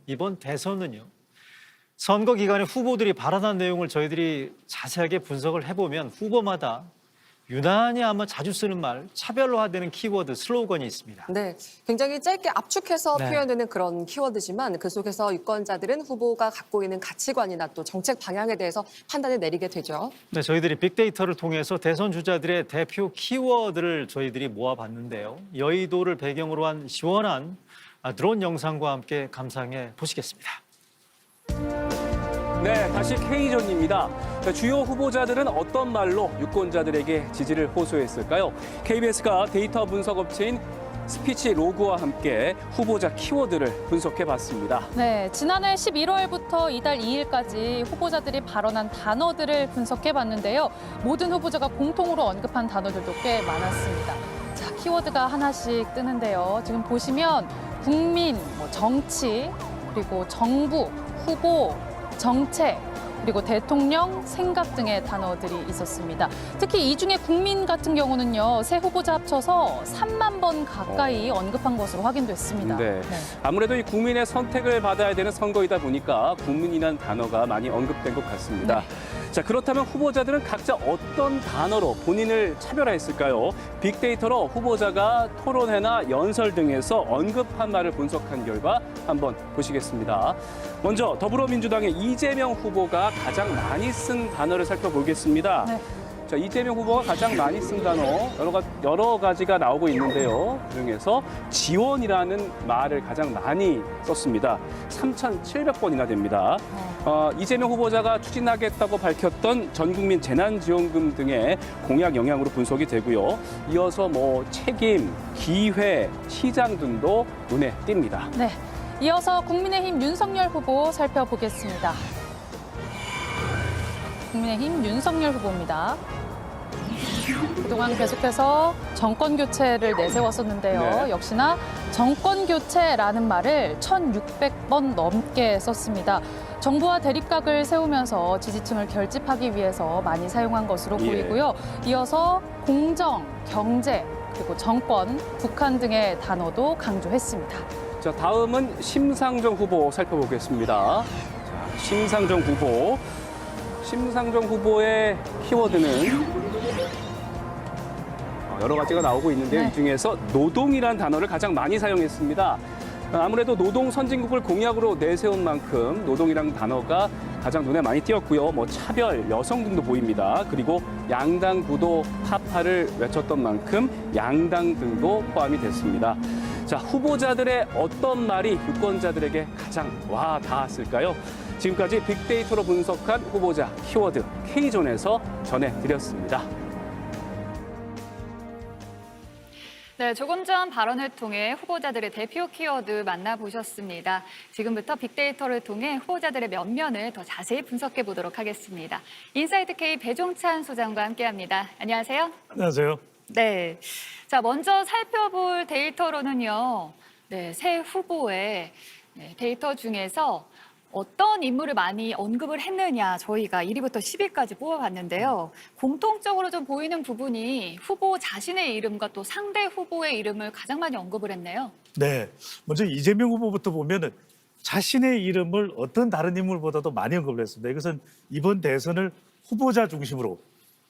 이번 대선은요. 선거 기간에 후보들이 발언한 내용을 저희들이 자세하게 분석을 해보면 후보마다 유난히 아마 자주 쓰는 말, 차별화되는 키워드, 슬로건이 있습니다. 네, 굉장히 짧게 압축해서 네. 표현되는 그런 키워드지만 그 속에서 유권자들은 후보가 갖고 있는 가치관이나 또 정책 방향에 대해서 판단을 내리게 되죠. 네, 저희들이 빅데이터를 통해서 대선 주자들의 대표 키워드를 저희들이 모아봤는데요. 여의도를 배경으로 한 시원한 드론 영상과 함께 감상해 보시겠습니다. 네, 다시 K존입니다. 주요 후보자들은 어떤 말로 유권자들에게 지지를 호소했을까요? KBS가 데이터 분석 업체인 스피치 로그와 함께 후보자 키워드를 분석해봤습니다. 네, 지난해 11월부터 이달 2일까지 후보자들이 발언한 단어들을 분석해봤는데요. 모든 후보자가 공통으로 언급한 단어들도 꽤 많았습니다. 자, 키워드가 하나씩 뜨는데요. 지금 보시면 국민, 정치, 그리고 정부, 후보, 정책, 그리고 대통령, 생각 등의 단어들이 있었습니다. 특히 이 중에 국민 같은 경우는요. 새 후보자 합쳐서 3만 번 가까이 언급한 것으로 확인됐습니다. 네. 아무래도 이 국민의 선택을 받아야 되는 선거이다 보니까 국민이란 단어가 많이 언급된 것 같습니다. 네. 자, 그렇다면 후보자들은 각자 어떤 단어로 본인을 차별화했을까요? 빅데이터로 후보자가 토론회나 연설 등에서 언급한 말을 분석한 결과 한번 보시겠습니다. 먼저 더불어민주당의 이재명 후보가 가장 많이 쓴 단어를 살펴보겠습니다. 네. 자, 이재명 후보가 가장 많이 쓴 단어 여러 가지가 나오고 있는데요. 그중에서 지원이라는 말을 가장 많이 썼습니다. 3,700번이나 됩니다. 이재명 후보자가 추진하겠다고 밝혔던 전국민 재난지원금 등의 공약 영향으로 분석이 되고요. 이어서 책임, 기회, 시장 등도 눈에 띕니다. 네. 이어서 국민의힘 윤석열 후보 살펴보겠습니다. 국민의힘 윤석열 후보입니다. 그동안 계속해서 정권 교체를 내세웠었는데요. 네. 역시나 정권 교체라는 말을 1,600번 넘게 썼습니다. 정부와 대립각을 세우면서 지지층을 결집하기 위해서 많이 사용한 것으로 예. 보이고요. 이어서 공정, 경제, 그리고 정권, 북한 등의 단어도 강조했습니다. 자, 다음은 심상정 후보 살펴보겠습니다. 자, 심상정 후보의 키워드는 여러 가지가 나오고 있는데요. 네. 이 중에서 노동이라는 단어를 가장 많이 사용했습니다. 아무래도 노동 선진국을 공약으로 내세운 만큼 노동이라는 단어가 가장 눈에 많이 띄었고요. 차별, 여성 등도 보입니다. 그리고 양당 구도 파파를 외쳤던 만큼 양당 등도 포함이 됐습니다. 자, 후보자들의 어떤 말이 유권자들에게 가장 와 닿았을까요? 지금까지 빅데이터로 분석한 후보자 키워드 K존에서 전해드렸습니다. 네, 조금 전 발언을 통해 후보자들의 대표 키워드 만나보셨습니다. 지금부터 빅데이터를 통해 후보자들의 면면을 더 자세히 분석해 보도록 하겠습니다. 인사이트 K 배종찬 소장과 함께합니다. 안녕하세요. 안녕하세요. 네, 자 먼저 살펴볼 데이터로는요. 네, 새 후보의 데이터 중에서 어떤 인물을 많이 언급을 했느냐 저희가 1위부터 10위까지 뽑아봤는데요. 공통적으로 좀 보이는 부분이 후보 자신의 이름과 또 상대 후보의 이름을 가장 많이 언급을 했네요. 네, 먼저 이재명 후보부터 보면은 자신의 이름을 어떤 다른 인물보다도 많이 언급을 했습니다. 이것은 이번 대선을 후보자 중심으로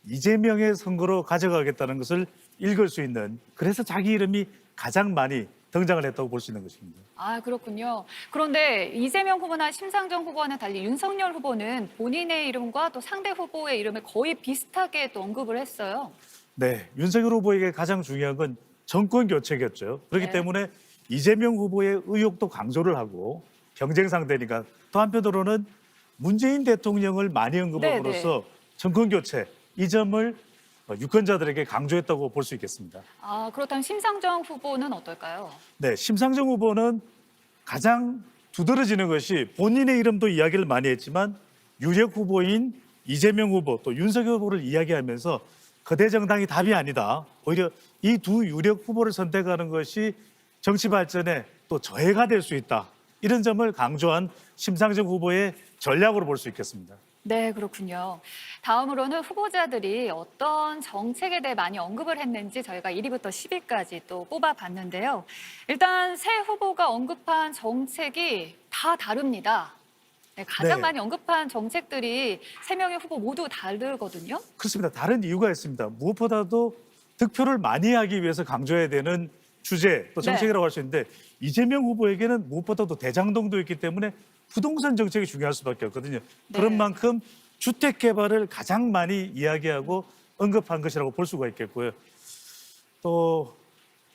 이재명의 선거로 가져가겠다는 것을 읽을 수 있는, 그래서 자기 이름이 가장 많이 등장을 했다고 볼 수 있는 것입니다. 아, 그렇군요. 그런데 이재명 후보나 심상정 후보와는 달리 윤석열 후보는 본인의 이름과 또 상대 후보의 이름을 거의 비슷하게 또 언급을 했어요. 네, 윤석열 후보에게 가장 중요한 건 정권 교체겠죠. 그렇기 네. 때문에 이재명 후보의 의혹도 강조를 하고 경쟁 상대니까, 또 한편으로는 문재인 대통령을 많이 언급함으로써 정권 교체, 이 점을 유권자들에게 강조했다고 볼 수 있겠습니다. 아, 그렇다면 심상정 후보는 어떨까요? 네, 심상정 후보는 가장 두드러지는 것이 본인의 이름도 이야기를 많이 했지만 유력 후보인 이재명 후보 또 윤석열 후보를 이야기하면서 거대 정당이 답이 아니다. 오히려 이 두 유력 후보를 선택하는 것이 정치 발전에 또 저해가 될 수 있다. 이런 점을 강조한 심상정 후보의 전략으로 볼 수 있겠습니다. 네, 그렇군요. 다음으로는 후보자들이 어떤 정책에 대해 많이 언급을 했는지 저희가 1위부터 10위까지 또 뽑아봤는데요. 일단 새 후보가 언급한 정책이 다 다릅니다. 네, 가장 네. 많이 언급한 정책들이 세 명의 후보 모두 다르거든요. 그렇습니다. 다른 이유가 있습니다. 무엇보다도 득표를 많이 하기 위해서 강조해야 되는 주제 또 정책이라고 할 수 있는데 이재명 후보에게는 무엇보다도 대장동도 있기 때문에 부동산 정책이 중요할 수밖에 없거든요. 네. 그런 만큼 주택 개발을 가장 많이 이야기하고 언급한 것이라고 볼 수가 있겠고요. 또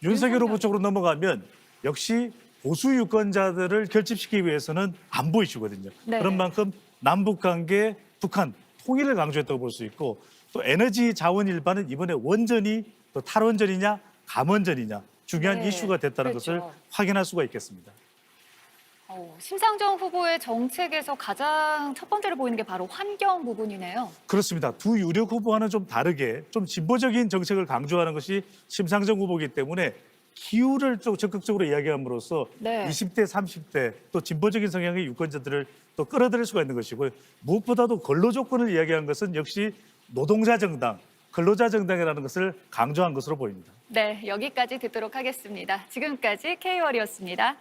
윤석열 후보 쪽으로 넘어가면 역시 보수 유권자들을 결집시키기 위해서는 안보 이슈거든요. 네. 그런 만큼 남북 관계, 북한 통일을 강조했다고 볼 수 있고 또 에너지 자원 일반은 이번에 원전이 또 탈원전이냐 감원전이냐 중요한 네, 이슈가 됐다는 그렇죠. 것을 확인할 수가 있겠습니다. 심상정 후보의 정책에서 가장 첫 번째로 보이는 게 바로 환경 부분이네요. 그렇습니다. 두 유력 후보와는 좀 다르게 좀 진보적인 정책을 강조하는 것이 심상정 후보이기 때문에 기후를 좀 적극적으로 이야기함으로써 네. 20대, 30대 또 진보적인 성향의 유권자들을 또 끌어들일 수가 있는 것이고요. 무엇보다도 근로 조건을 이야기한 것은 역시 노동자 정당, 근로자 정당이라는 것을 강조한 것으로 보입니다. 네, 여기까지 듣도록 하겠습니다. 지금까지 K월이었습니다.